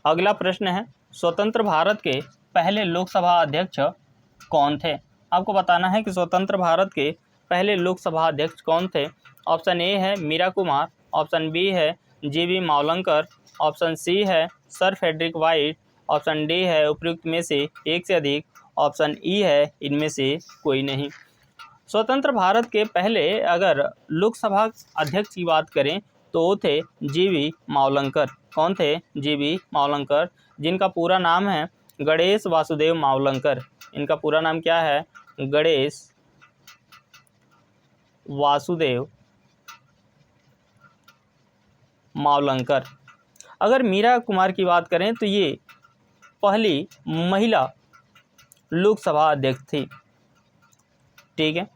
अगला प्रश्न है स्वतंत्र भारत के पहले लोकसभा अध्यक्ष कौन थे। आपको बताना है कि स्वतंत्र भारत के पहले लोकसभा अध्यक्ष कौन थे। ऑप्शन ए है मीरा कुमार, ऑप्शन बी है जीवी मावलंकर, ऑप्शन सी है sir Frederick White, option D है उपयुक्त में से एक से अधिक, ऑप्शन ई है इनमें से कोई नहीं। स्वतंत्र भारत के पहले अगर लोकसभा अध्यक्ष की बात करें तो वो थे जीवी मावलंकर। कौन थे, जीवी मावलंकर, जिनका पूरा नाम है गणेश वासुदेव मावलंकर। इनका पूरा नाम क्या है? गणेश वासुदेव मावलंकर। अगर मीरा कुमार की बात करें तो ये पहली महिला लोकसभा अध्यक्ष थी। ठीक है,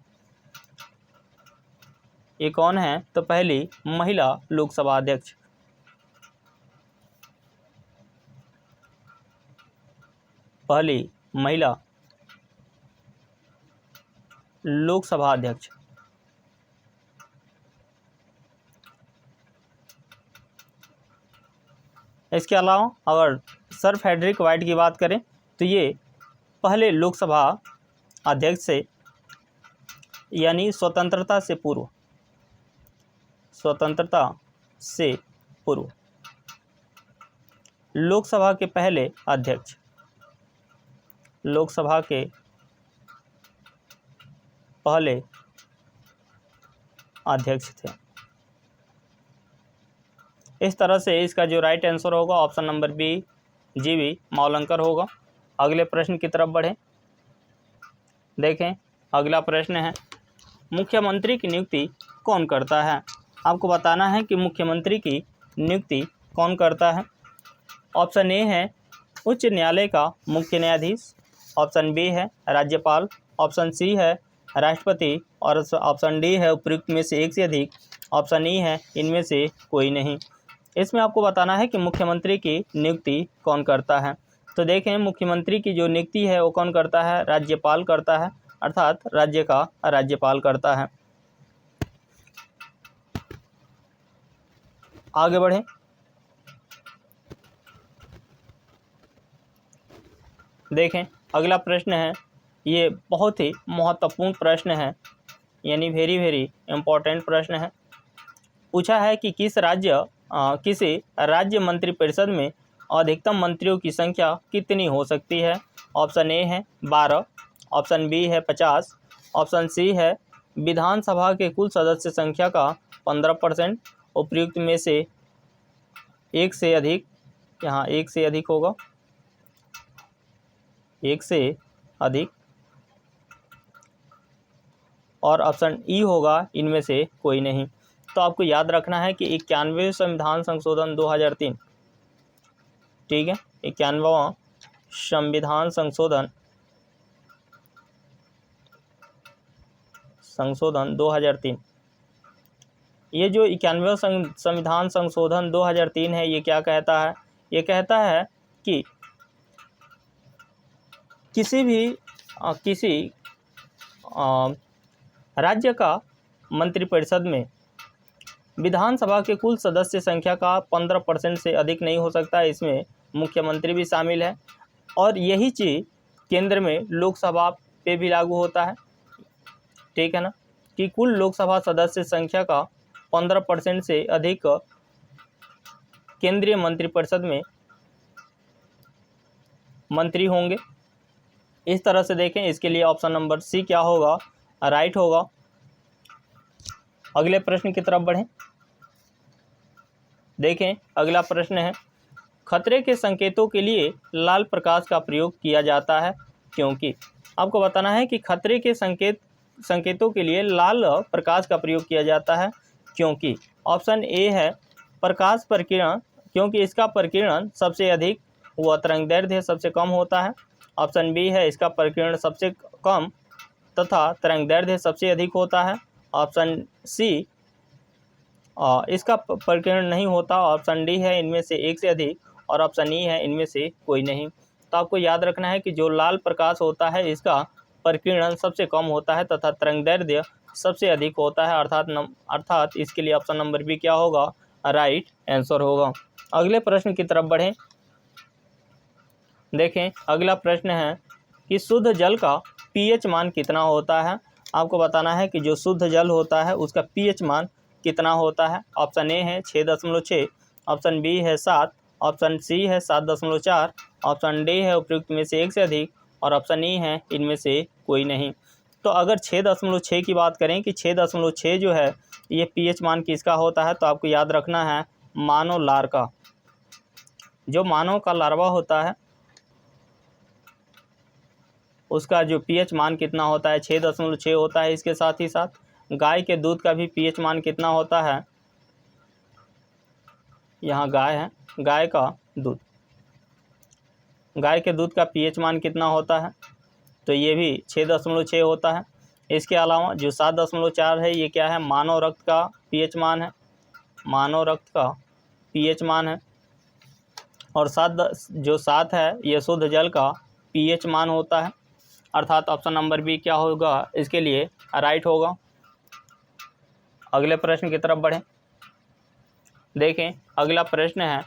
ये कौन है? तो पहली महिला लोकसभा अध्यक्ष। पहली महिला लोकसभा अध्यक्ष। इसके अलावा अगर सर फ्रेडरिक वाइट की बात करें तो ये पहले लोकसभा अध्यक्ष से, यानी स्वतंत्रता से पूर्व, स्वतंत्रता से पूर्व लोकसभा के पहले अध्यक्ष, लोकसभा के पहले अध्यक्ष थे। इस तरह से इसका जो राइट आंसर होगा ऑप्शन नंबर बी, जीवी मावलंकर होगा। अगले प्रश्न की तरफ बढ़ें। देखें, अगला प्रश्न है, मुख्यमंत्री की नियुक्ति कौन करता है? आपको बताना है कि मुख्यमंत्री की नियुक्ति कौन करता है। ऑप्शन ए है उच्च न्यायालय का मुख्य न्यायाधीश, ऑप्शन बी है राज्यपाल, ऑप्शन सी है राष्ट्रपति और ऑप्शन डी है उपयुक्त में से एक से अधिक, ऑप्शन ई है इनमें से कोई नहीं। इसमें आपको बताना है कि मुख्यमंत्री की नियुक्ति कौन करता है। तो देखें, मुख्यमंत्री की जो नियुक्ति है वो कौन करता है? राज्यपाल करता है, अर्थात राज्य का राज्यपाल करता है। आगे बढ़ें। देखें, अगला प्रश्न है, ये बहुत ही महत्वपूर्ण प्रश्न है, यानी वेरी इम्पोर्टेंट प्रश्न है। पूछा है कि किसी राज्य मंत्रिपरिषद में अधिकतम मंत्रियों की संख्या कितनी हो सकती है। ऑप्शन ए है 12, ऑप्शन बी है 50, ऑप्शन सी है विधानसभा के कुल सदस्य संख्या का 15%, उपयुक्त में से एक से अधिक, यहाँ एक से अधिक होगा, एक से अधिक, और ऑप्शन ई होगा इनमें से कोई नहीं। तो आपको याद रखना है कि 91वें संविधान संशोधन 2003, ठीक है, 91वां संविधान संशोधन 2003, ये जो 91वां संविधान संशोधन 2003 है, ये क्या कहता है? ये कहता है कि किसी राज्य का मंत्रिपरिषद में विधानसभा के कुल सदस्य संख्या का 15% से अधिक नहीं हो सकता। इसमें मुख्यमंत्री भी शामिल है, और यही चीज़ केंद्र में लोकसभा पे भी लागू होता है। ठीक है ना, कि कुल लोकसभा सदस्य संख्या का 15% से अधिक केंद्रीय मंत्रिपरिषद में मंत्री होंगे। इस तरह से देखें, इसके लिए ऑप्शन नंबर सी क्या होगा? राइट होगा। अगले प्रश्न की तरफ बढ़ें। देखें, अगला प्रश्न है, खतरे के संकेतों के लिए लाल प्रकाश का प्रयोग किया जाता है क्योंकि। आपको बताना है कि खतरे के संकेतों के लिए लाल प्रकाश का प्रयोग किया जाता है क्योंकि। ऑप्शन ए है प्रकाश प्रकीर्णन, क्योंकि इसका प्रकीर्णन सबसे अधिक व तरंगदैर्ध्य सबसे कम होता है। ऑप्शन बी है इसका प्रकीर्णन सबसे कम तथा तरंगदैर्ध्य सबसे अधिक होता है। ऑप्शन सी इसका प्रकीर्णन नहीं होता। ऑप्शन डी है इनमें से एक से अधिक, और ऑप्शन ई है इनमें से कोई नहीं। तो आपको याद रखना है कि जो लाल प्रकाश होता है इसका प्रकीर्णन सबसे कम होता है तथा तरंगदैर्ध्य सबसे अधिक होता है, अर्थात इसके लिए ऑप्शन नंबर बी क्या होगा? राइट आंसर होगा। अगले प्रश्न की तरफ बढ़ें। देखें, अगला प्रश्न है कि शुद्ध जल का पीएच मान कितना होता है। आपको बताना है कि जो शुद्ध जल होता है उसका पीएच मान कितना होता है। ऑप्शन ए है 6.6, ऑप्शन बी है 7, ऑप्शन सी है 7.4, ऑप्शन डी है उपयुक्त में से एक से अधिक, और ऑप्शन ई है इनमें से कोई नहीं। तो अगर 6.6 की बात करें कि 6.6 जो है ये पीएच मान किसका होता है, तो आपको याद रखना है मानव लार का। जो मानव का लार्वा होता है उसका जो pH मान कितना होता है, 6.6 होता है। इसके साथ ही साथ गाय के दूध का भी pH मान कितना होता है, यहाँ गाय है, गाय के दूध का pH मान कितना होता है, तो ये भी 6.6 होता है। इसके अलावा जो 7.4 है ये क्या है, मानव रक्त का pH मान है, मानव रक्त का pH मान है। और 7 है ये शुद्ध जल का pH मान होता है। अर्थात ऑप्शन नंबर बी क्या होगा, इसके लिए राइट होगा। अगले प्रश्न की तरफ बढ़ें। देखें अगला प्रश्न है,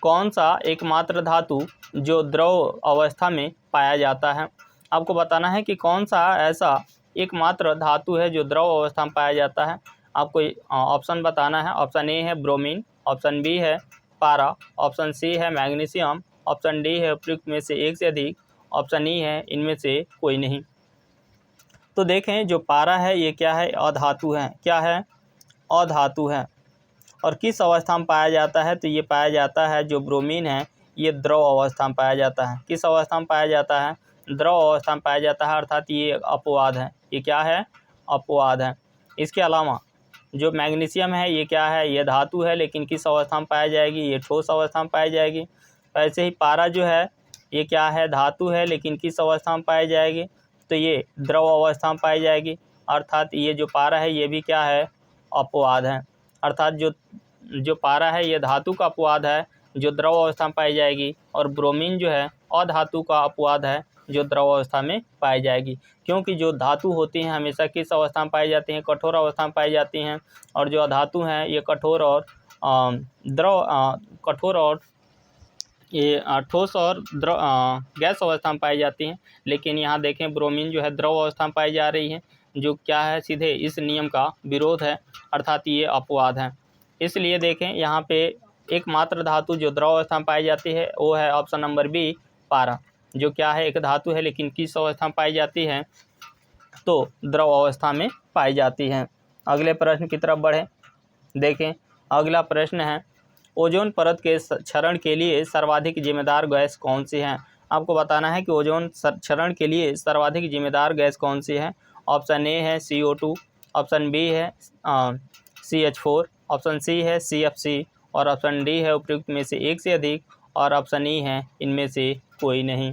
कौन सा एकमात्र धातु जो द्रव अवस्था में पाया जाता है। आपको बताना है कि कौन सा ऐसा एकमात्र धातु है जो द्रव अवस्था में पाया जाता है। आपको ऑप्शन बताना है। ऑप्शन ए है ब्रोमीन, ऑप्शन बी है पारा, ऑप्शन सी है मैग्नीशियम, ऑप्शन डी है उपयुक्त में से एक से अधिक, ऑप्शन ई है इनमें से कोई नहीं। तो देखें जो पारा है ये क्या है, अधातु है। क्या है, अधातु है। और किस अवस्था में पाया जाता है, तो ये पाया जाता है जो ब्रोमीन है ये द्रव अवस्था में पाया जाता है। किस अवस्था में पाया जाता है, द्रव अवस्था में पाया जाता है। अर्थात ये अपवाद है, ये क्या है, अपवाद है। इसके अलावा जो मैग्नीशियम है ये क्या है, ये धातु है, लेकिन किस अवस्था में पाई जाएगी, ये ठोस अवस्था में पाई जाएगी। ऐसे ही पारा जो है ये क्या है, धातु है, लेकिन किस अवस्था में पाई जाएगी, तो ये द्रव अवस्था में पाई जाएगी। अर्थात ये जो पारा है ये भी क्या है, अपवाद है। अर्थात जो पारा है ये धातु का अपवाद है जो द्रव अवस्था में पाई जाएगी, और ब्रोमीन जो है अधातु का अपवाद है जो द्रव अवस्था में पाई जाएगी। क्योंकि जो धातु होती हैं हमेशा किस अवस्था में पाई जाती हैं, कठोर अवस्था में पाई जाती हैं, और जो अधातु हैं ये कठोर और ठोस और गैस अवस्था में पाई जाती हैं। लेकिन यहाँ देखें ब्रोमीन जो है द्रव अवस्था में पाई जा रही है, जो क्या है, सीधे इस नियम का विरोध है। अर्थात ये अपवाद है। इसलिए देखें यहाँ पे एकमात्र धातु जो द्रव अवस्था में पाई जाती है वो है ऑप्शन नंबर बी पारा, जो क्या है, एक धातु है, लेकिन किस अवस्था में पाई जाती है, तो द्रव अवस्था में पाई जाती है। अगले प्रश्न की तरफ बढ़ें। देखें अगला प्रश्न है, ओजोन परत के क्षरण के लिए सर्वाधिक जिम्मेदार गैस कौन सी है। आपको बताना है कि ओजोन क्षरण के लिए सर्वाधिक जिम्मेदार गैस कौन सी है। ऑप्शन ए है CO2, ऑप्शन बी है CH4, ऑप्शन सी है CFC, और ऑप्शन डी है उपयुक्त में से एक से अधिक, और ऑप्शन ई है इनमें से कोई नहीं।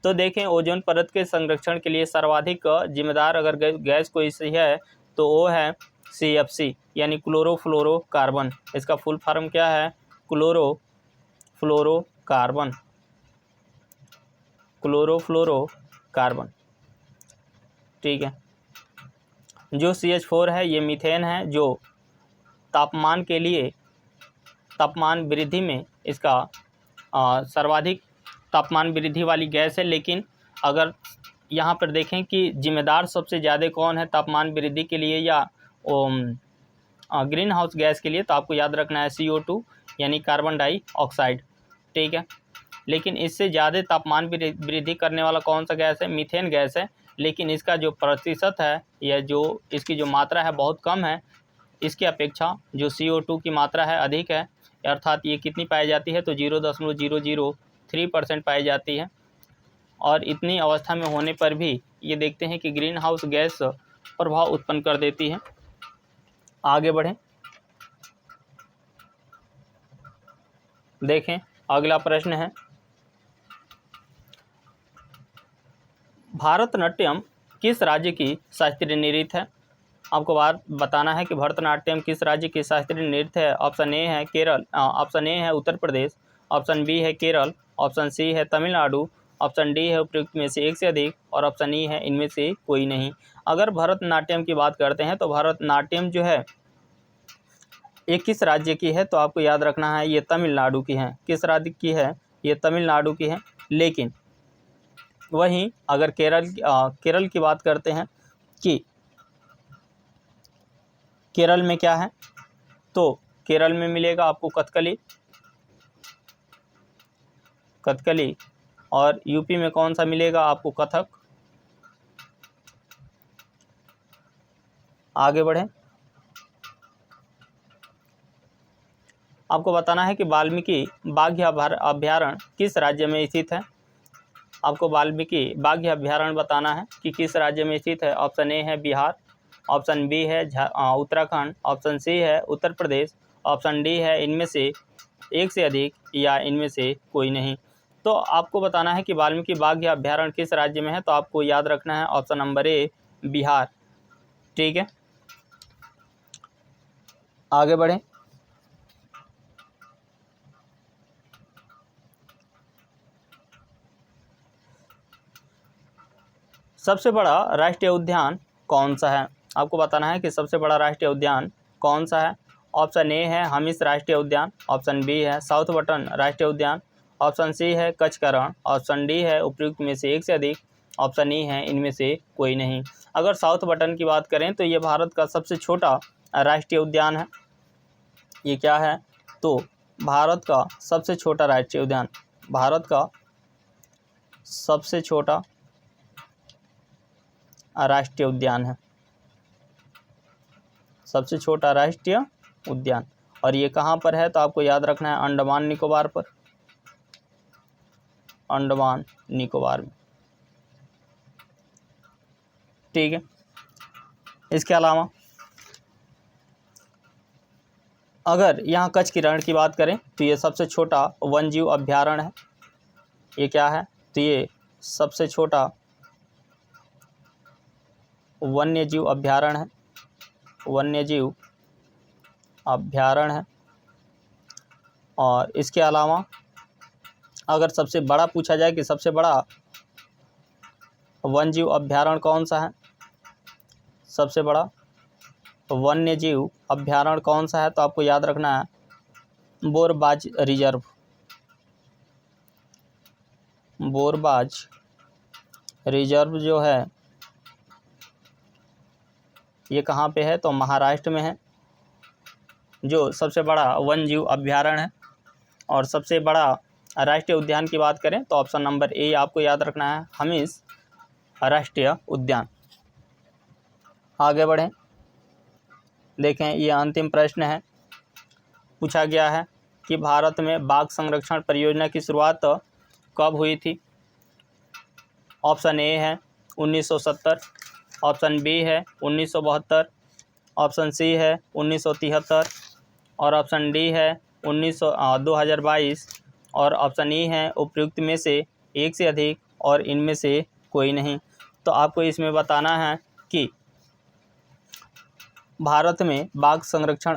तो देखें ओजोन परत के संरक्षण के लिए सर्वाधिक जिम्मेदार अगर गैस कोई सी है तो वो है CFC यानी क्लोरोफ्लोरोकार्बन। इसका फुल फॉर्म क्या है, क्लोरोफ्लोरोकार्बन, क्लोरोफ्लोरोकार्बन। ठीक है। जो CH4 है ये मीथेन है, जो तापमान वृद्धि में इसका सर्वाधिक तापमान वृद्धि वाली गैस है। लेकिन अगर यहाँ पर देखें कि जिम्मेदार सबसे ज़्यादा कौन है तापमान वृद्धि के लिए या ग्रीन हाउस गैस के लिए, तो आपको याद रखना है CO2 यानी कार्बन डाइऑक्साइड। ठीक है। लेकिन इससे ज़्यादा तापमान वृद्धि करने वाला कौन सा गैस है, मीथेन गैस है। लेकिन इसका जो प्रतिशत है या जो इसकी जो मात्रा है बहुत कम है, इसकी अपेक्षा जो CO2 की मात्रा है अधिक है। अर्थात ये कितनी पाई जाती है, तो 0.003% पाई जाती है। और इतनी अवस्था में होने पर भी ये देखते हैं कि ग्रीन हाउस गैस प्रभाव उत्पन्न कर देती है। आगे बढ़ें। देखें अगला प्रश्न है, भरतनाट्यम किस राज्य की शास्त्रीय नृत्य है। आपको बताना है कि भरतनाट्यम किस राज्य की शास्त्रीय नृत्य है। ऑप्शन ए है केरल, ऑप्शन ए है उत्तर प्रदेश, ऑप्शन बी है केरल, ऑप्शन सी है तमिलनाडु, ऑप्शन डी है उपयुक्त में से एक से अधिक, और ऑप्शन ई है इनमें से कोई नहीं। अगर भरतनाट्यम की बात करते हैं तो भरतनाट्यम जो है ये किस राज्य की है, तो आपको याद रखना है ये तमिलनाडु की है। किस राज्य की है, ये तमिलनाडु की है। लेकिन वहीं अगर केरल की बात करते हैं कि केरल में क्या है, तो केरल में मिलेगा आपको कथकली, और यूपी में कौन सा मिलेगा आपको, कथक। आगे बढ़ें। आपको बताना है कि वाल्मीकि बाघ अभयारण्य किस राज्य में स्थित है। आपको वाल्मीकि बाघ अभ्यारण्य बताना है कि किस राज्य में स्थित है। ऑप्शन ए है बिहार, ऑप्शन बी है उत्तराखंड, ऑप्शन सी है उत्तर प्रदेश, ऑप्शन डी है इनमें से एक से अधिक या इनमें से कोई नहीं। तो आपको बताना है कि वाल्मीकि बाघ अभ्यारण्य किस राज्य में है। तो आपको याद रखना है ऑप्शन नंबर ए बिहार। ठीक है, आगे बढ़ें। सबसे बड़ा राष्ट्रीय उद्यान कौन सा है। आपको बताना है कि सबसे बड़ा राष्ट्रीय उद्यान कौन सा है। ऑप्शन ए है हमीरस राष्ट्रीय उद्यान, ऑप्शन बी है साउथ बटन राष्ट्रीय उद्यान, ऑप्शन सी है कच्छ का रण, ऑप्शन डी है उपयुक्त में से एक से अधिक, ऑप्शन ई है इनमें से कोई नहीं। अगर साउथ बटन की बात करें तो ये भारत का सबसे छोटा राष्ट्रीय उद्यान है। ये क्या है, तो भारत का सबसे छोटा राष्ट्रीय उद्यान, भारत का सबसे छोटा राष्ट्रीय उद्यान है, सबसे छोटा राष्ट्रीय उद्यान। और ये कहाँ पर है, तो आपको याद रखना है अंडमान निकोबार पर, अंडमान निकोबार में। ठीक है, इसके अलावा अगर यहाँ कच्छ के रण की बात करें तो ये सबसे छोटा वन्यजीव अभ्यारण्य है। ये क्या है, तो ये सबसे छोटा वन्यजीव अभ्यारण्य है, वन्यजीव अभ्यारण्य है। और इसके अलावा अगर सबसे बड़ा पूछा जाए कि सबसे बड़ा वन्यजीव अभ्यारण्य कौन सा है, सबसे बड़ा वन्यजीव अभ्यारण्य कौन सा है, तो आपको याद रखना है बोरबाज रिजर्व, बोरबाज रिजर्व जो है ये कहाँ पे है, तो महाराष्ट्र में है, जो सबसे बड़ा वन्यजीव अभ्यारण्य है। और सबसे बड़ा राष्ट्रीय उद्यान की बात करें तो ऑप्शन नंबर ए आपको याद रखना है हमीरस राष्ट्रीय उद्यान। आगे बढ़ें, देखें ये अंतिम प्रश्न है। पूछा गया है कि भारत में बाघ संरक्षण परियोजना की शुरुआत कब हुई थी। ऑप्शन ए है 1970, ऑप्शन बी है 1972, ऑप्शन सी है 1973, और ऑप्शन डी है 2022, और ऑप्शन ई है उपयुक्त में से एक से अधिक और इनमें से कोई नहीं। तो आपको इसमें बताना है कि भारत में बाघ संरक्षण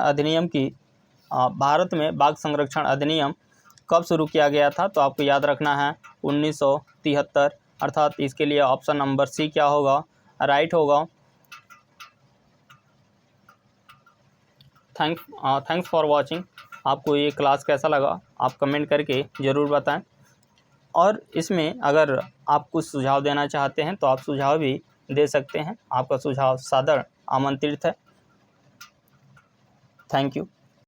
अधिनियम कब शुरू किया गया था। तो आपको याद रखना है 1973, अर्थात इसके लिए ऑप्शन नंबर सी क्या होगा, राइट होगा। Thanks for watching. आपको ये क्लास कैसा लगा आप कमेंट करके ज़रूर बताएं। और इसमें अगर आप कुछ सुझाव देना चाहते हैं तो आप सुझाव भी दे सकते हैं। आपका सुझाव सादर आमंत्रित है। Thank you.